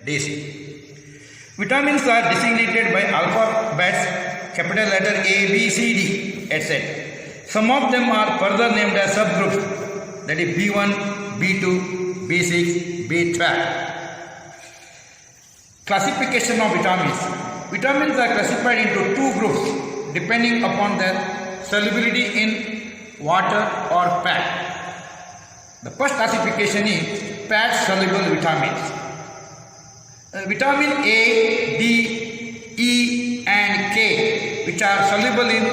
DC. Vitamins are designated by alphabets, capital letter A, B, C, D, etc. Some of them are further named as subgroups, that is B1, B2, B6, B12. Classification of vitamins. Vitamins are classified into two groups depending upon their solubility in water or fat. The first classification is fat soluble vitamins. Vitamin A, D, E and K, which are soluble in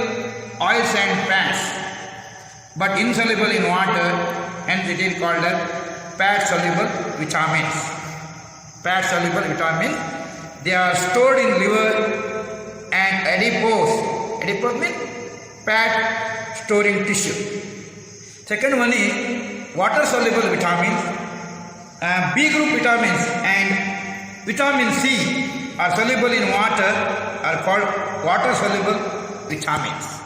oils and fats but insoluble in water, hence it is called as fat soluble vitamins. Fat soluble vitamins, they are stored in liver and adipose. Adipose means fat storing tissue. Second one is water soluble vitamins. B group vitamins and vitamin C are soluble in water, are called water soluble vitamins.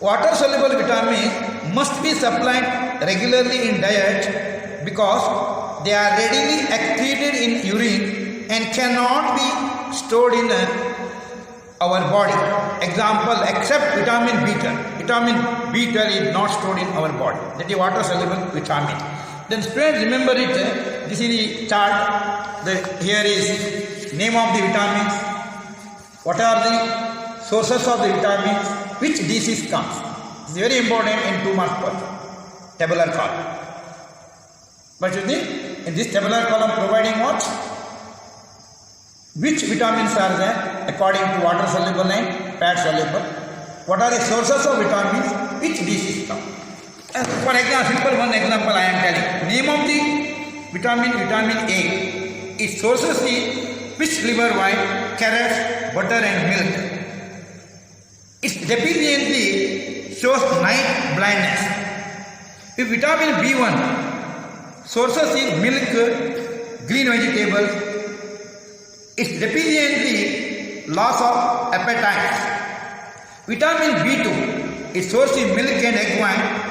Water soluble vitamins must be supplied regularly in diet because they are readily excreted in urine and cannot be stored in our body. Example, except vitamin B12. Vitamin B12 is not stored in our body. That is water soluble vitamin. Then students, remember it, this is the chart. Here is name of the vitamins, what are the sources of the vitamins, which disease comes. It is very important in 2 marks per tabular column. But you think in this tabular column providing what? Which vitamins are there according to water soluble and fat soluble? What are the sources of vitamins, which disease come? For example, simple one example I am telling. Name of the vitamin A. Its sources is fish liver oil, carrots, butter and milk. Its deficiency shows night blindness. If vitamin B1, sources is milk, green vegetables. Its deficiency loss of appetite. Vitamin B2, its source is milk and egg white.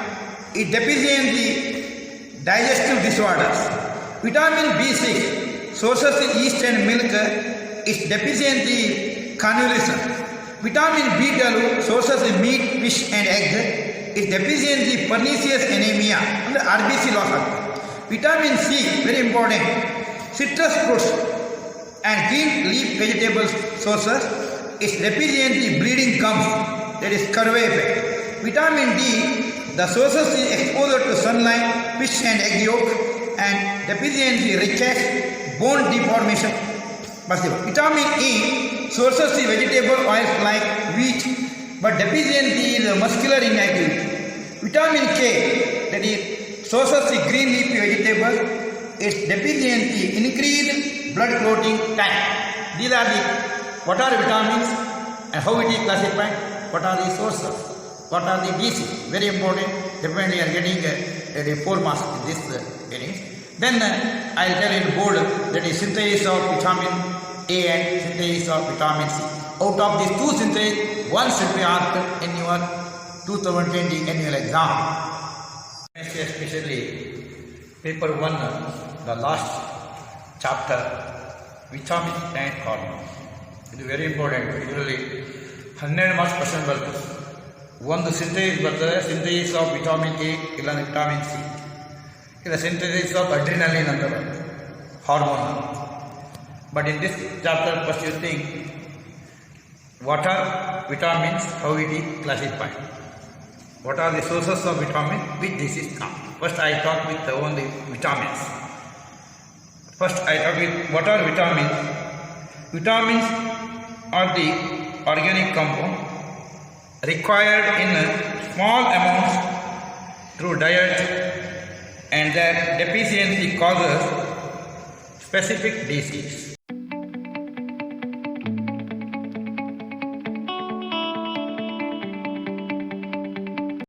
Its deficiency digestive disorders. Vitamin B6, sources is yeast and milk, its deficiency convolution. Vitamin B12, sources is meat, fish and egg, its deficiency pernicious anemia and the RBC loss. Vitamin C, very important, citrus fruits and green leaf vegetables sources, its deficiency bleeding gums, that is Curvey effect. Vitamin D, the sources is exposure to sunlight, fish and egg yolk, and deficiency rickets, bone deformation possible. Vitamin E, sources is vegetable oils like wheat, but deficiency is muscular inactivity. Vitamin K, that is sources is green leafy vegetables, its deficiency increased blood clotting time. These are the what are vitamins and how it is classified, what are the sources, what are the diseases. Very important. Definitely you are getting 4 marks in this unit. Then I will tell you board, that is synthesis of vitamin A and synthesis of vitamin C. Out of these two syntheses, one should be asked in your 2020 annual exam. Especially paper 1, the last chapter, vitamins and hormones. It is very important. Usually 100 marks question bರ್ತದೆ. ಒಂದು synthesis ಬರ್ತದೆ, synthesis of vitamin A ಇಲ್ಲ vitamin C. The synthesis of adrenaline and the hormone. But in this chapter, first you think what are vitamins, how it is classified, what are the sources of vitamin, which disease come. First I talk with only vitamins. First I talk with what are vitamins. Vitamins are the organic compound required in small amounts through diet, and their deficiency causes specific disease.